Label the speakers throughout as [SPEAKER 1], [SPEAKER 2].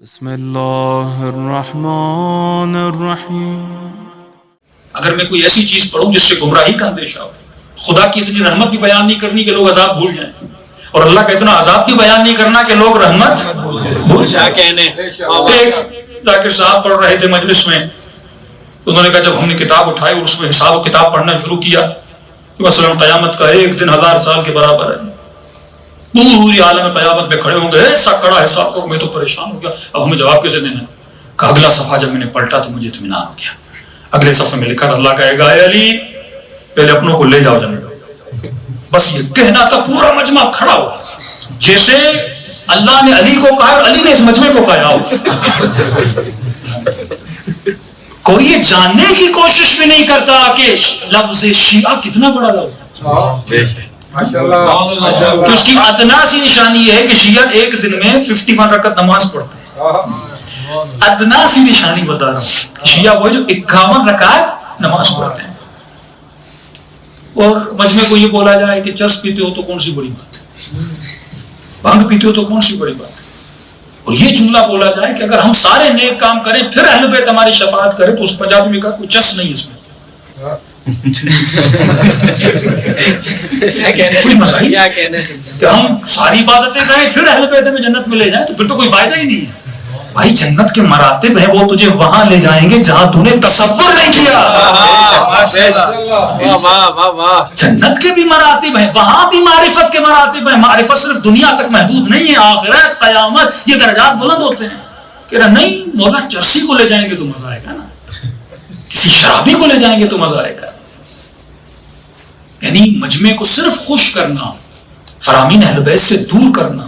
[SPEAKER 1] بسم اللہ الرحمن الرحیم۔
[SPEAKER 2] اگر میں کوئی ایسی چیز پڑھوں جس سے گمراہی کا اندیشہ ہو، خدا کی اتنی رحمت بھی بیان نہیں کرنی کہ لوگ عذاب بھول جائیں، اور اللہ کا اتنا عذاب بھی بیان نہیں کرنا کہ لوگ رحمت بھول جائیں۔ ایک ذاکر صاحب پڑھ رہے تھے مجلس میں، انہوں نے کہا جب ہم نے کتاب اٹھائی اور اس میں حساب و کتاب پڑھنا شروع کیا کہ مثلا قیامت کا ایک دن 1000 سال کے برابر ہے، پوری عالم قیامت میں کھڑے ہوں گے، ایسا کڑا حساب کو میں تو پریشان ہو گیا، اب ہمیں جواب کیسے دینا ہے؟ کہ اگلا صفحہ جب میں نے پلٹا تو مجھے اطمینان ہو گیا۔ اگلے صفحے میں لکھا اللہ کہے گا اے علی پہلے اپنوں کو لے جاؤ جنت۔ بس یہ کہنا تھا، پورا مجمع کھڑا ہو جیسے اللہ نے علی کو کہا اور علی نے اس مجمع کو کہا ہو۔ کوئی یہ جاننے کی کوشش بھی نہیں کرتا کہ لفظ شیعہ کتنا بڑا لفظ ہے، کہ اس کی ادنا سی نشانی یہ ہے کہ شیعہ ایک دن میں 51 رکعت نماز پڑھتے ہیں۔ ادنا سی نشانی بتا رہا ہوں، شیعہ وہ جو 51 رکعت نماز پڑھتے ہیں۔ اور مجمع کو یہ بولا جائے کہ چرس پیتے ہو تو کون سی بڑی بات ہے، بھنگ پیتے ہو تو کون سی بڑی بات ہے، اور یہ جملہ بولا جائے کہ اگر ہم سارے نیک کام کریں پھر اہل بیت ہماری شفاعت کرے، تو اس پنجابی میں کہا کوئی چس نہیں اس میں۔ کہ ہم ساری عبادتیں کریں پھر اہل بیت میں جنت میں لے جائیں تو پھر تو کوئی فائدہ ہی نہیں ہے۔ بھائی جنت کے مراتب ہیں، وہ تجھے وہاں لے جائیں گے جہاں تو نے تصور نہیں کیا۔ جنت کے بھی مراتب ہیں، وہاں بھی معرفت کے مراتب ہیں۔ معرفت صرف دنیا تک محدود نہیں ہے، آخرت قیامت یہ درجات بلند ہوتے ہیں۔ کہہ رہا نہیں مولا چرسی کو لے جائیں گے تو مزہ آئے گا نا، کسی شرابی کو لے جائیں گے تو مزہ آئے گا۔ یعنی مجمع کو صرف خوش کرنا، فرامین اہل بیت سے دور کرنا،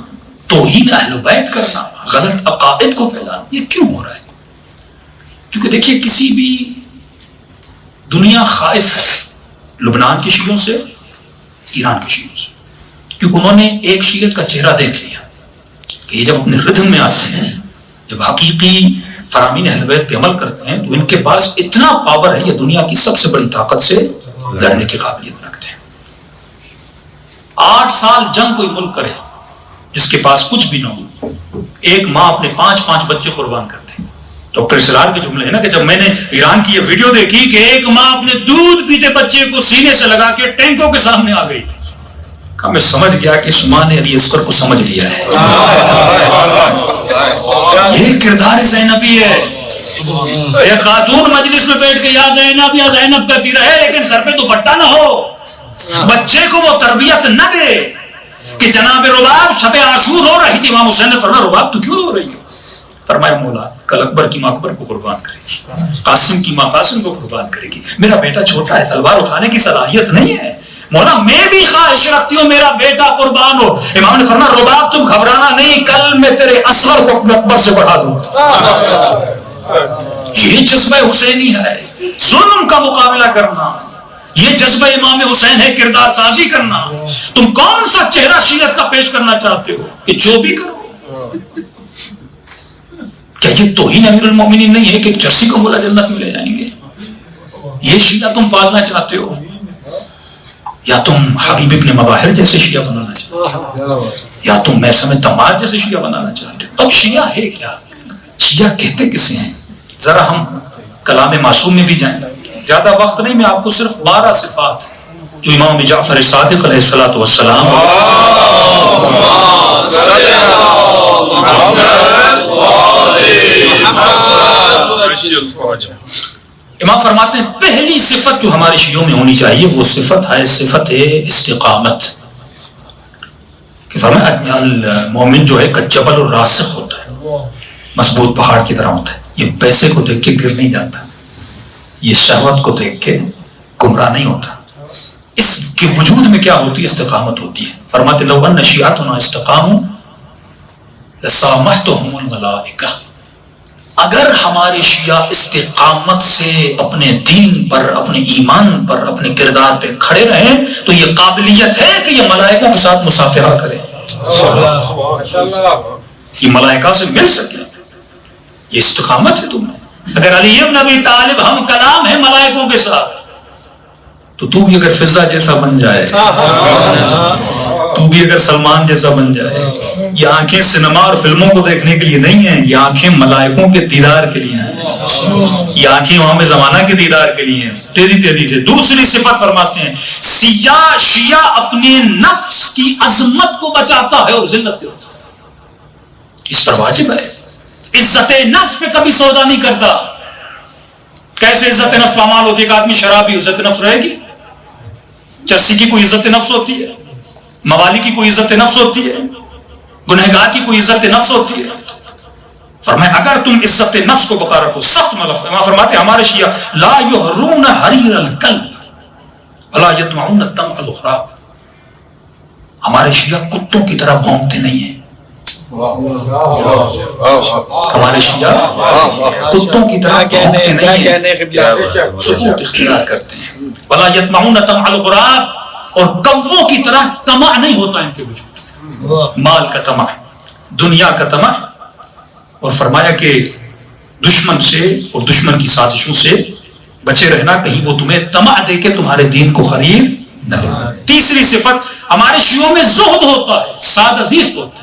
[SPEAKER 2] توہین اہل بیت کرنا، غلط عقائد کو پھیلانا، یہ کیوں ہو رہا ہے؟ کیونکہ دیکھیے کسی بھی دنیا خائف ہے لبنان کی شیعوں سے، ایران کی شیعوں سے، کیونکہ انہوں نے ایک شیعت کا چہرہ دیکھ لیا کہ یہ جب اپنے ردھم میں آتے ہیں، جب حقیقی فرامین اہل بیت پہ عمل کرتے ہیں تو ان کے پاس اتنا پاور ہے، یہ دنیا کی سب سے بڑی طاقت سے لڑنے کی قابلیت رکھتے ہیں۔ 8 سال جنگ کوئی ملک کرے جس کے پاس کچھ بھی نہ ہو، ایک ماں اپنے 5 بچے قربان کرتے ہیں۔ ڈاکٹر اسرار کے جملے ہیں نا کہ جب میں نے ایران کی یہ ویڈیو دیکھی کہ ایک ماں اپنے دودھ پیتے بچے کو سینے سے لگا کے ٹینکوں کے سامنے آ گئی، میں سمجھ گیا کہ اس ماں نے علی اصغر کو سمجھ لیا ہے۔ یہ کردار زینبی ہے۔ ایک خاتون مجلس میں بیٹھ کے یا زینب کرتی رہے لیکن سر پہ دوپٹہ نہ ہو، بچے کو وہ تربیت نہ دے کہ جناب رباب شب عاشور ہو رہی تھی، امام حسین نے فرمایا رباب تو کیوں رو رہی ہو؟ فرمایا مولا کل اکبر کی ماں اکبر کو قربان کرے گی، قاسم کی ماں قاسم کو قربان کرے گی، میرا بیٹا چھوٹا ہے، تلوار اٹھانے کی صلاحیت نہیں ہے، مولا میں بھی خواہش رکھتی ہوں میرا بیٹا قربان ہو۔ امام نے فرمایا رباب تم گھبرانا نہیں، کل میں تیرے اصغر کو اپنے اکبر سے بڑھا دوں گا۔ یہ جذبہ حسینی ہے، ظلم کا مقابلہ کرنا، یہ جذبہ امام حسین ہے، کردار سازی کرنا۔ تم کون سا چہرہ شیعت کا پیش کرنا چاہتے ہو کہ جو بھی کرو؟ کیا یہ توہین امیر المومنین نہیں ہے کہ چرسی کو بولا جنت میں لے جائیں گے؟ یہ شیعہ تم پالنا چاہتے ہو، یا تم حبیب ابن مظاہر جیسے شیعہ بنانا چاہتے ہو، یا تم محسن تمار جیسے شیعہ بنانا چاہتے ہو؟ اب شیعہ ہے کیا؟ شیعہ کہتے کسے ہیں؟ ذرا ہم کلام معصوم میں بھی جائیں، زیادہ وقت نہیں، میں آپ کو صرف 12 صفات جو امام جعفر صادق علیہ الصلوۃ والسلام امام فرماتے ہیں پہلی صفت جو ہمارے شیعوں میں ہونی چاہیے وہ صفت ہے صفت استقامت، کہ فرمایا المومن جو ہے کجبل الراسخ ہوتا ہے، مضبوط پہاڑ کی طرح ہوتا ہے، یہ پیسے کو دیکھ کے گر نہیں جاتا، یہ شہوت کو دیکھ کے گمراہ نہیں ہوتا۔ اس کے وجود میں کیا ہوتی ہے؟ استقامت ہوتی ہے۔ فرماتے لو ان شیعتنا استقاموا لصامحتهم الملائکہ، اگر ہمارے شیعہ استقامت سے اپنے دین پر، اپنے ایمان پر، اپنے کردار پہ کھڑے رہیں تو یہ قابلیت ہے کہ یہ ملائکہ کے ساتھ مصافحہ کریں، یہ ملائکہ سے مل سکے، یہ استقامت ہے تمہیں۔ اگر علی ابن ابی طالب ہم کلام ہے ملائکوں کے ساتھ تو بھی اگر فضا جیسا بن جائے تو بھی اگر سلمان جیسا بن جائے. یہ آنکھیں سنیما اور فلموں کو دیکھنے کے لیے نہیں ہیں, یہ آنکھیں ملائکوں کے دیدار کے لیے ہیں. یہ آنکھیں امام زمانہ کے دیدار کے لیے ہیں. تیزی تیزی سے دوسری صفت فرماتے ہیں, شیعہ اپنے نفس کی عظمت کو بچاتا ہے اور ذلت سے ہوتا ہے. اس پر واجب ہے, عزت نفس پہ کبھی سودا نہیں کرتا. کیسے عزت نفس پامال ہوتی ہے کہ آدمی شرابی عزت نفس رہے گی؟ چرسی کی کوئی عزت نفس ہوتی ہے؟ موالی کی کوئی عزت نفس ہوتی ہے؟ گنہگار کی کوئی عزت نفس ہوتی ہے؟ فرمایا اگر تم عزت نفس کو بقا رکھو, سخت مطلب فرماتے ہمارے شیعہ لا یحرون حریر القلب ولا یطمعون الطمع الغراب. ہمارے شیعہ کتوں کی طرح بھونکتے نہیں ہیں. ہمارے شیعہ کتوں کی طرح بھونکتے نہیں ہیں, سکوت اختیار کرتے ہیں. ولا یطمعون الطمع الغراب, اور کووں کی طرح طمع نہیں ہوتا ان کے وجود, مال کا طمع, دنیا کا طمع. اور فرمایا کہ دشمن سے اور دشمن کی سازشوں سے بچے رہنا, کہیں وہ تمہیں طمع دے کے تمہارے دین کو خرید نہ لے. تیسری صفت ہمارے شیعوں میں زہد ہوتا ہے, سادہ زیست ہوتا ہے.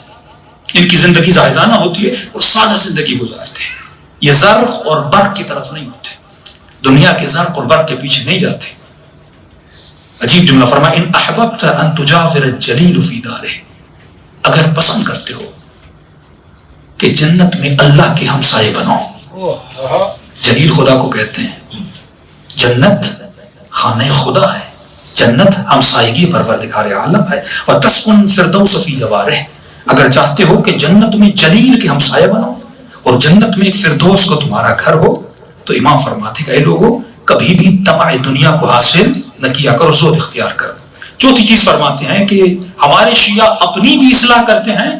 [SPEAKER 2] ان کی زندگی زاہدانہ ہوتی ہے اور سادہ زندگی گزارتے ہیں. یہ زرق اور برق کی طرف نہیں ہوتے, دنیا کے زرق اور برق کے پیچھے نہیں جاتے. عجیب جملہ فرمایا, ان احببت ان تجاور الجلیل فی دارہ, اگر پسند کرتے ہو کہ جنت میں اللہ کے ہمسائے بنو. جلیل خدا کو کہتے ہیں. جنت خانہ خدا ہے, جنت ہمسائیگی پروردگار عالم ہے. اور تسکن فردوس فی جوارہ, اگر چاہتے ہو کہ جنت میں جلیل کے ہمسائے بنو اور جنت میں ایک فردوس کو تمہارا گھر ہو, تو امام فرماتے کہ اے لوگوں کبھی بھی طمع دنیا کو حاصل نہ کیا کرو, زہد اختیار کرو. چوتھی چیز فرماتے ہیں کہ ہمارے شیعہ اپنی بھی اصلاح کرتے ہیں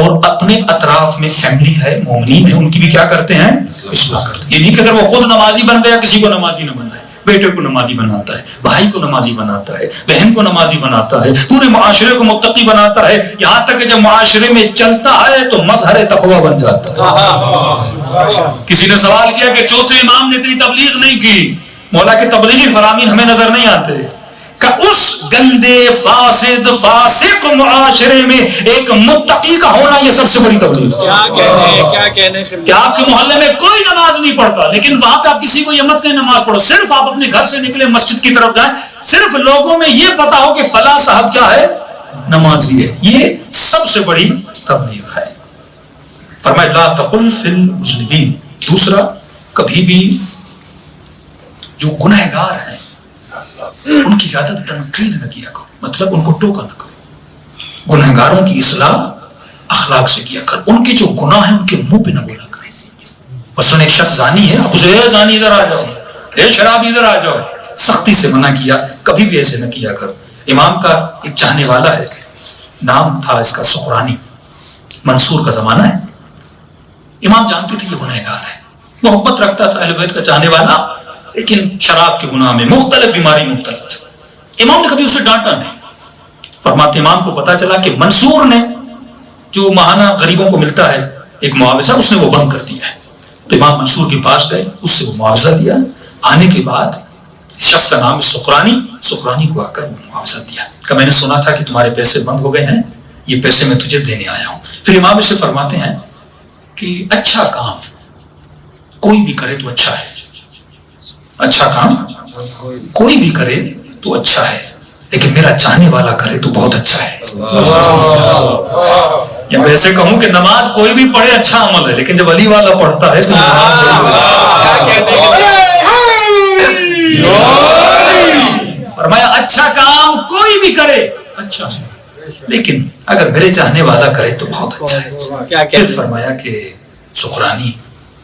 [SPEAKER 2] اور اپنے اطراف میں فیملی ہے, مومنین ہے, ان کی بھی کیا کرتے ہیں, اصلاح کرتے ہیں. یہ نہیں کہ اگر وہ خود نمازی بن گیا کسی کو نمازی نہ بنائے. بیٹے کو نمازی بناتا ہے, بھائی کو نمازی بناتا ہے, بہن کو نمازی بناتا ہے, پورے معاشرے کو متقی بناتا ہے, یہاں تک کہ جب معاشرے میں چلتا ہے تو مظہر تقوی بن جاتا ہے. کسی نے سوال کیا کہ چوتھے امام نے اتنی تبلیغ نہیں کی. مولا کے تبلیغی فرامین ہمیں نظر نہیں آتے کہ اس گندے فاسد فاسق معاشرے میں ایک متقی کا ہونا یہ سب سے بڑی تبلیغ ہے. کہ آپ کے محلے میں کوئی نماز نہیں پڑھتا, لیکن وہاں پہ آپ کسی کو یہ مت کہیں نماز پڑھو, صرف آپ اپنے گھر سے نکلے مسجد کی طرف جائیں, صرف لوگوں میں یہ پتا ہو کہ فلاں صاحب کیا ہے, نمازی ہے. یہ سب سے بڑی تبلیغ ہے. فرمایا لا تقل فی المذنبین. دوسرا, کبھی بھی جو گنہگار ہیں ان کی زیادہ تنقید نہ کیا کرو, مطلب ان کو ٹوکا نہ کرو. گنہگاروں کی اصلاح اخلاق سے کیا کر. ان کے جو گناہ ہیں ان کے منہ پہ نہ بولا کر. مثلا ایک شخص زانی ہے, اب اسے زانی ادھر آ جاؤ, اے شراب ادھر آ جاؤ, سختی سے منع کیا. کبھی بھی ایسے نہ کیا کرو. امام کا ایک چاہنے والا ہے, نام تھا اس کا سخرانی, منصور کا زمانہ ہے. امام جانتے تھے کہ گنہگار ہے, محبت رکھتا تھا اہل بیت کا چاہنے والا, لیکن شراب کے گناہ میں مختلف بیماری مختلف. امام نے کبھی اسے ڈانٹا نہیں. فرماتے امام کو پتا چلا کہ منصور نے جو ماہانہ غریبوں کو ملتا ہے ایک معاوضہ, اس نے وہ بند کر دیا ہے. تو امام منصور کے پاس گئے, اس سے وہ معاوضہ دیا. آنے کے بعد اس شخص کا نام سخرانی کو آ کر وہ معاوضہ دیا کہ میں نے سنا تھا کہ تمہارے پیسے بند ہو گئے ہیں, یہ پیسے میں تجھے دینے آیا ہوں. پھر امام اسے فرماتے ہیں کہ اچھا کام کوئی بھی کرے تو اچھا ہے, اچھا کام کوئی بھی کرے تو اچھا ہے, لیکن میرا چاہنے والا کرے تو بہت اچھا ہے. یا ویسے کہوں کہ نماز کوئی بھی پڑھے اچھا عمل ہے, لیکن جب علی والا پڑھتا ہے تو فرمایا اچھا کام کوئی بھی کرے اچھا ہے, لیکن اگر میرے چاہنے والا کرے تو بہت اچھا ہے. پھر فرمایا کہ سخرانی,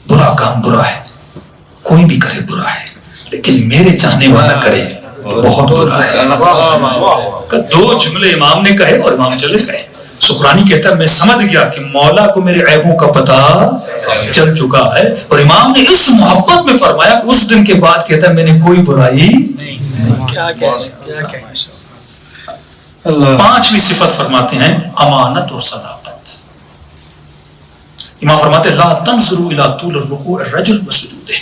[SPEAKER 2] برا کام برا ہے, کوئی بھی کرے برا ہے, لیکن میرے چاہنے والا کرے بہت برا ہے. دو جملے امام نے کہے اور امام چلے گئے. سخرانی کہتا ہے میں سمجھ گیا کہ مولا کو میرے عیبوں کا پتہ چل چکا ہے, اور امام نے اس محبت میں فرمایا کہ اس دن کے بعد کہتا ہے میں نے کوئی برائی نہیں. پانچویں صفت فرماتے ہیں امانت اور صداقت. امام فرماتے لا تنظروا الى طول الرکوع الرجل وسجودہ,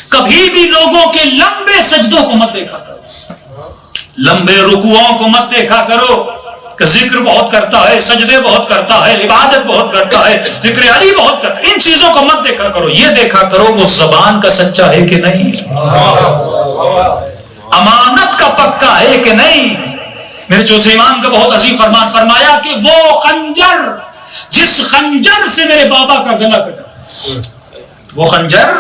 [SPEAKER 2] کبھی بھی لوگوں کے لمبے سجدوں کو مت دیکھا کرو, لمبے رکوعوں کو مت دیکھا کرو. کہ ذکر بہت کرتا ہے، سجدے بہت کرتا ہے، عبادت بہت کرتا ہے، ذکر علی بہت کرتا ہے، ان چیزوں کو مت دیکھا کرو، یہ دیکھا کرو وہ زبان کا سچا ہے کہ نہیں، امانت کا پکا ہے کہ نہیں۔ میرے چوتھے امام کا بہت عظیم فرمان فرمایا کہ وہ خنجر جس خنجر سے میرے بابا کا گلا کٹا، وہ خنجر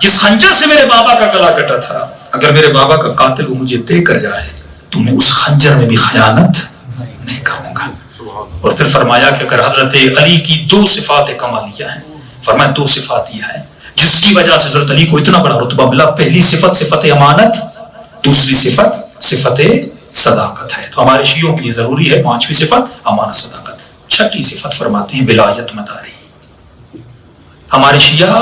[SPEAKER 2] جس خنجر سے میرے بابا کا گلا کٹا تھا، اگر میرے بابا کا قاتل وہ مجھے دے کر جائے تو میں اس خنجر میں بھی خیانت نہیں کروں گا۔ اور پھر فرمایا کہ اگر حضرت علی کی 2 صفات کمالیہ ہیں، فرمایا 2 صفات یہ ہیں جس کی وجہ سے حضرت علی کو اتنا بڑا رتبہ ملا۔ پہلی صفت صفت امانت، دوسری صفت صفت صداقت ہے۔ تو ہمارے شیعوں کے لیے ضروری ہے 5ویں صفت امانت صداقت۔ 6ٹھی صفت فرماتے ہیں ولایت مداری۔ ہمارے شیعہ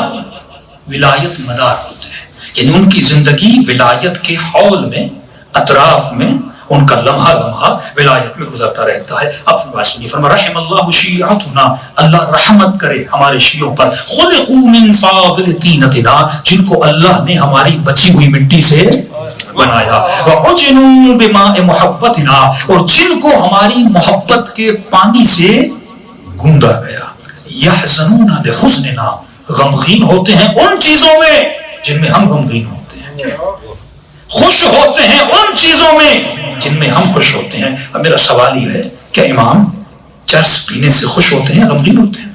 [SPEAKER 2] ولایت مدار ہوتے ہیں، یعنی ان کی زندگی ولایت کے حول میں، اطراف میں، ان کا لمحہ لمحہ ولایت میں گزرتا رہتا ہے۔ اب فرمایا رحم اللہ شیعتنا، اللہ رحمت کرے ہمارے شیعوں پر، خلقوا من فاضل طینتنا، جن کو اللہ نے ہماری بچی ہوئی مٹی سے بنایا، وعجنوا بماء محبتنا، اور جن کو ہماری محبت کے پانی سے گوندا گیا، یحزنون لحزننا، غمگین ہوتے ہیں ان چیزوں میں جن میں ہم غمگین ہوتے ہیں، خوش ہوتے ہیں ان چیزوں میں جن میں ہم خوش ہوتے ہیں۔ اب میرا سوال یہ ہے کہ امام چرس پینے سے خوش ہوتے ہیں یا غمگین ہوتے ہیں؟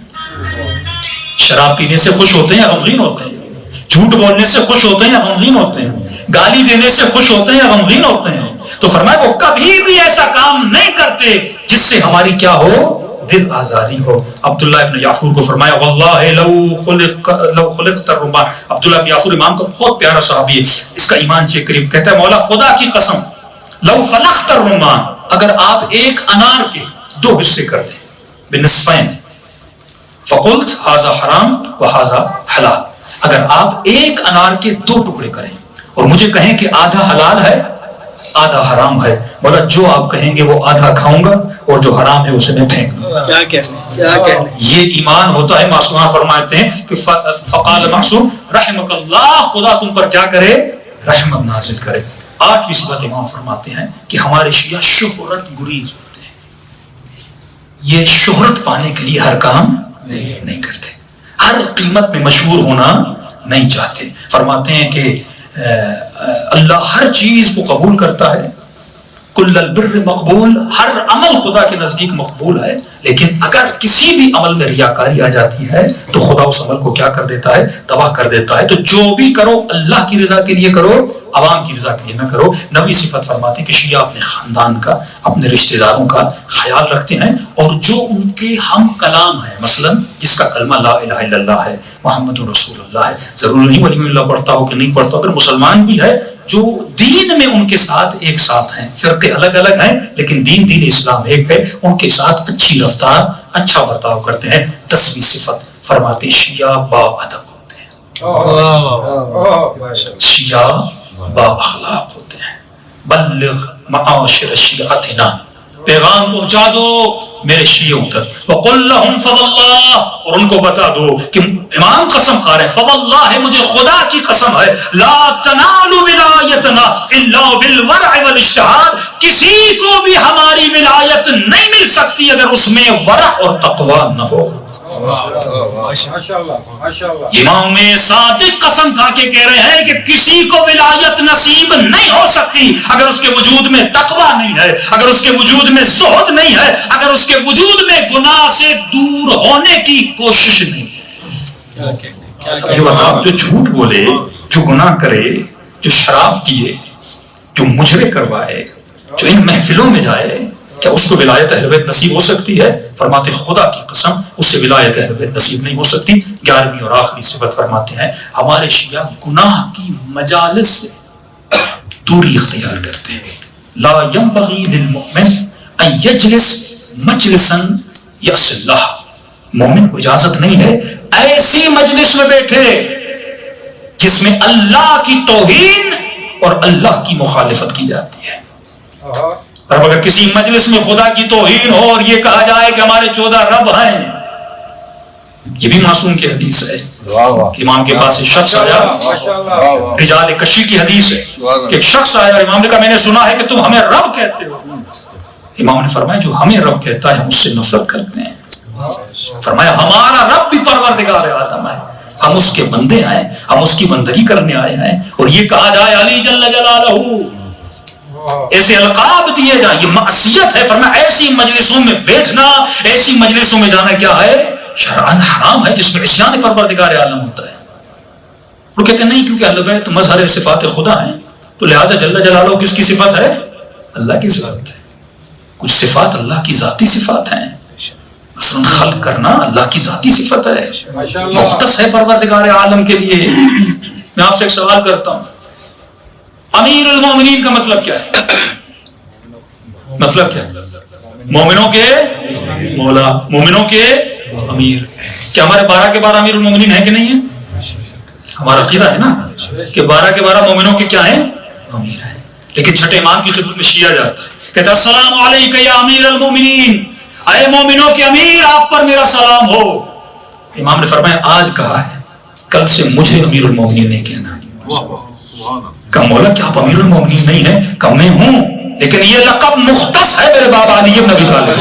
[SPEAKER 2] شراب پینے سے خوش ہوتے ہیں یا غمگین ہوتے ہیں؟ جھوٹ بولنے سے خوش ہوتے ہیں یا غمگین ہوتے ہیں؟ گالی دینے سے خوش ہوتے ہیں یا غمگین ہوتے ہیں؟ تو فرمایا وہ کبھی بھی ایسا کام نہیں کرتے جس سے ہماری کیا ہو، دل آزاری ہو۔ عبداللہ ابن یعفور کو فرمایا واللہ لو خلقت الرمان، عبداللہ ابن یعفور امام کا بہت پیارا صحابی ہے، اس کا ایمان چیک قریب، کہتا ہے مولا خدا کی قسم لو فلقت الرمان، اگر آپ ایک انار کے 2 حصے کر دیں بنصفین، فقلت ھذا حرام وھذا حلال، اگر آپ ایک انار کے 2 ٹکڑے کریں اور مجھے کہیں کہ آدھا حلال ہے آدھا حرام ہے، مولا جو آپ کہیں گے وہ آدھا کھاؤں گا اور جو حرام ہے اسے میں پھینک دوں گا۔ کیا کہنے، یہ ایمان ہوتا ہے۔ معصوم فرماتے ہیں کہ فقال معصوم رحمک اللہ، خدا تم پر کیا کرے، رحمت نازل کرے۔ 8ویں صفت امام فرماتے ہیں کہ ہمارے شیعہ شہرت گریز ہوتے ہیں، یہ شہرت پانے کے لیے ہر کام نہیں کرتے، ہر قیمت میں مشہور ہونا نہیں چاہتے۔ فرماتے ہیں کہ اللہ ہر چیز کو قبول کرتا ہے، کل البر مقبول، ہر عمل خدا کے نزدیک مقبول ہے، لیکن اگر کسی بھی عمل میں ریاکاری آ جاتی ہے تو خدا اس عمل کو کیا کر دیتا ہے، تباہ کر دیتا ہے۔ تو جو بھی کرو اللہ کی رضا کے لیے کرو، عوام کی رضا کے لیے نہ کرو۔ 9ویں صفت فرماتے ہیں کہ شیعہ اپنے خاندان کا، اپنے رشتہ داروں کا خیال رکھتے ہیں، اور جو ان کے ہم کلام ہیں، مثلا جس کا کلمہ لا الہ الا اللہ ہے، محمد رسول اللہ ہے، ضرور نہیں ولی اللہ پڑھتا ہو کہ نہیں پڑھتا، اگر مسلمان بھی ہے، جو دین میں ان کے ساتھ ایک ساتھ ہیں، فرقے الگ الگ ہیں لیکن دین اسلام ایک ہے، ان کے ساتھ اچھی رفتار، اچھا برتاؤ کرتے ہیں۔ 10ویں صفت فرماتے ہیں شیعہ با ادب ہوتے ہیں، شیعہ با اخلاق ہوتے ہیں۔ بلغ معاشر شیعتنا، پیغام پہنچا دو میرے شیعوں تک، وقل لهم فواللہ، اور ان کو بتا دو کہ امام قسم کھا رہے ہیں، فواللہ مجھے خدا کی قسم ہے، لا تنال ولایتنا الا بالورع والاجتہاد، کسی کو بھی ہماری ولایت نہیں مل سکتی اگر اس میں ورع اور تقوی نہ ہو۔ امام صادق قسم کھا کے کہہ رہے ہیں کہ کسی کو ولایت نصیب نہیں ہو سکتی اگر اس کے وجود میں تقوی نہیں ہے، اگر اس کے وجود میں زہد نہیں ہے، اگر اس کے وجود میں گناہ سے دور ہونے کی کوشش نہیں ہے۔ یہ بتاؤ، جو جھوٹ بولے، جو گناہ کرے، جو شراب پیے، جو مجرے کروائے، جو ان محفلوں میں جائے، کیا اس کو ولایت اہل بیت نصیب ہو سکتی ہے؟ فرماتے خدا کی قسم اس سے ولایت اہل بیت نصیب نہیں ہو سکتی۔ 11ویں اور آخری صفت فرماتے ہیں ہمارے شیعہ گناہ کی مجالس سے دوری اختیار کرتے ہیں۔ لا ينبغي للمؤمن ان يجلس مجلسا يعصي اللہ، مومن کو اجازت نہیں ہے ایسی مجلس میں بیٹھے جس میں اللہ کی توہین اور اللہ کی مخالفت کی جاتی ہے۔ اور اگر کسی مجلس میں خدا کی توہین ہو اور یہ کہا جائے کہ ہمارے 14 رب ہیں، یہ بھی معصوم کی حدیث ہے کہ امام کے پاس ایک شخص آیا، رجال کشی کی حدیث ہے کہ ایک شخص آیا اور امام نے کہا میں نے سنا ہے کہ تم ہمیں رب کہتے ہو، امام نے فرمایا جو ہمیں رب کہتا ہے ہم اس سے نفرت کرتے ہیں. فرمایا ہمارا رب بھی پروردگار عالم ہے, ہم اس کے بندے ہیں, ہم اس کی بندگی کرنے آئے ہیں. اور یہ کہا جائے علی جل جلالہ, ایسے القاب دیے جائیں, یہ معصیت ہے. فرمایا ایسی مجلسوں میں بیٹھنا, ایسی مجلسوں میں جانا کیا ہے؟ شرعاً حرام ہے, جس میں عصیان پروردگار عالم ہوتا ہے. وہ کہتے ہیں نہیں, کیونکہ اہل بیت مظہر صفات خدا ہیں, تو لہٰذا جل جلالہ کس کی صفت ہے؟ اللہ کی صفت ہے. کچھ صفات اللہ کی ذاتی صفات ہیں, مثلا خلق کرنا اللہ کی ذاتی صفت ہے, مختص ہے پروردگار عالم کے لیے. میں آپ سے ایک سوال کرتا ہوں, امیر المومنین کا مطلب کیا ہے؟ مطلب کیا ہے؟ مومنوں کے مولا, مومنوں کے امیر. کیا ہمارے 12 کے 12 امیر المومنین ہیں کہ نہیں ہیں؟ ہمارا عقیدہ ہے نا کہ 12 کے 12 مومنوں کے کیا ہیں؟ امیر ہیں. لیکن چھٹے امام کی خدمت میں شیعہ جاتا ہے, کہتا ہے السلام علیکم یا امیر المومنین, اے مومنوں کے امیر آپ پر میرا سلام ہو. امام نے فرمایا آج کہا ہے, کل سے مجھے امیر المومنین نہیں کہنا. کہ مولا کیا آپ امیر المومنین نہیں ہیں؟ کہ میں ہوں, لیکن یہ لقب مختص ہے میرے بابا علی بن ابی طالب.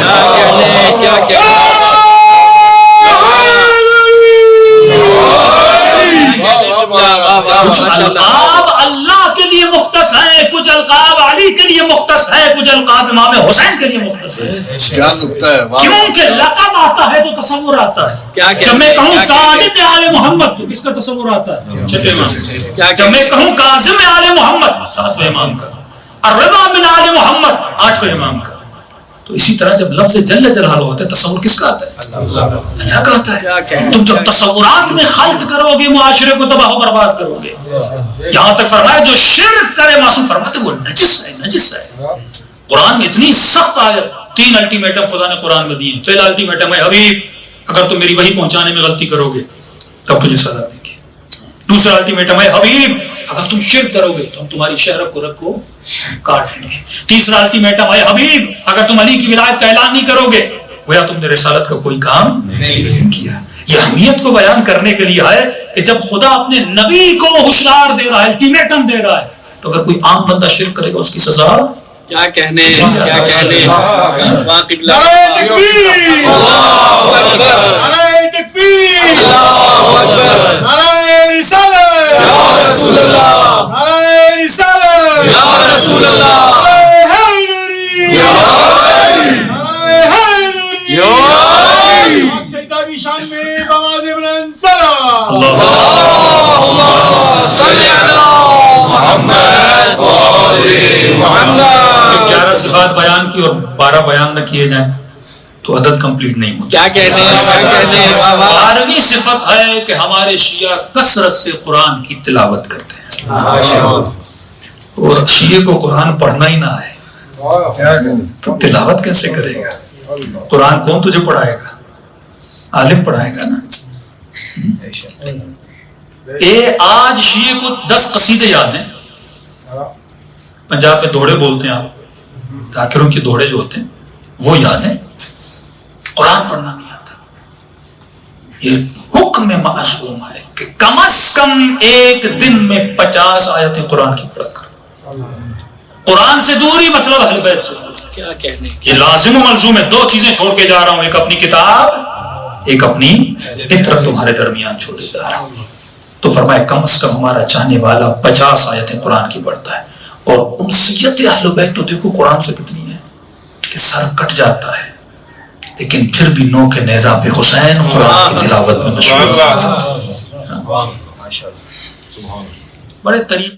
[SPEAKER 2] کچھ القاب اللہ کے لیے مختص ہیں, کچھ القاب علی کے لیے مختص ہے, کچھ القاب امام حسین کے لیے مختص ہے. کیونکہ لقب آتا ہے تو تصور آتا ہے. جب میں کہوں صادق آل محمد تو کس کا تصور آتا ہے؟ چھٹے امام. جب میں کہوں کاظم آل محمد 7ویں امام کا, الرضا من آل محمد 8ویں امام کا. تو اسی طرح جب لفظ جل جلالہ ہوتا ہے تصور کس کا آتا ہے؟ اللہ کا آتا ہے. تم جب تصورات میں خلط کرو گے معاشرے کو تباہ و برباد کرو گے. یہاں تک فرمایا جو شرک کرے, معصوم فرماتے وہ نجس ہے, نجس ہے. قرآن میں اتنی سخت آیت, 3 الٹیمیٹم خدا نے قرآن میں دیے. پہلا الٹیمیٹم ہے حبیب اگر تم میری وحی پہنچانے میں غلطی کرو گے تب تجھے سزا دیں گے. دوسرا الٹیمیٹم ہے حبیب اگر تم شرک کرو گے تو ہم تمہاری شہرت کو رکھ کو کاٹ دیں گے. تیسرا الٹیمیٹم ہے حبیب اگر تم علی کی ولایت کا اعلان نہیں کرو گے گویا تم نے رسالت کا کوئی کام نہیں کیا. یہ اہمیت کو بیان کرنے کے لیے ہے کہ جب خدا اپنے نبی کو ہوشیار دے رہا ہے, الٹیمیٹم دے رہا ہے, تو اگر کوئی عام بندہ شرک کرے گا اس کی سزا
[SPEAKER 3] کیا کہنے, کیا کہنے.
[SPEAKER 2] گیارہ صفات بیان کی اور 12 بیان نہ کیے جائیں تو عدد کمپلیٹ نہیں ہوتا.
[SPEAKER 3] کیا کہنے.
[SPEAKER 2] 12ویں صفت ہے کہ ہمارے شیعہ کثرت سے قرآن کی تلاوت کرتے ہیں, اور شیعہ کو قرآن پڑھنا ہی نہ آئے تو تلاوت کیسے کرے گا؟ قرآن کون تجھے پڑھائے گا؟ عالم پڑھائے گا نا. آج شیعہ کو 10 قصیدے یاد ہیں. پنجاب میں دوڑے بولتے ہیں آپ, ذاکروں کے دوڑے جو ہوتے ہیں وہ یاد ہیں, قرآن پڑھنا نہیں آتا. یہ حکم معصوم ہے کہ کم از کم ایک دن میں 50 آیتیں قرآن کی پڑھا کر. قرآن سے دوری مطلب اہل بیت سے.
[SPEAKER 3] کیا کہنے.
[SPEAKER 2] یہ لازم و ملزوم ہے. 2 چیزیں چھوڑ کے جا رہا ہوں, ایک اپنی کتاب, ایک اپنی فطرت تمہارے درمیان چھوڑے جا رہا ہوں. تو فرمایا کم از کم ہمارا چاہنے والا 50 آیتیں قرآن کی پڑھتا ہے. اور انسیت اہل بیت تو دیکھو قرآن سے کتنی ہے کہ سر کٹ جاتا ہے, لیکن پھر بھی نو کے نیزہ پہ حسین قرآن کی تلاوت میں مشغول. بڑے طریقے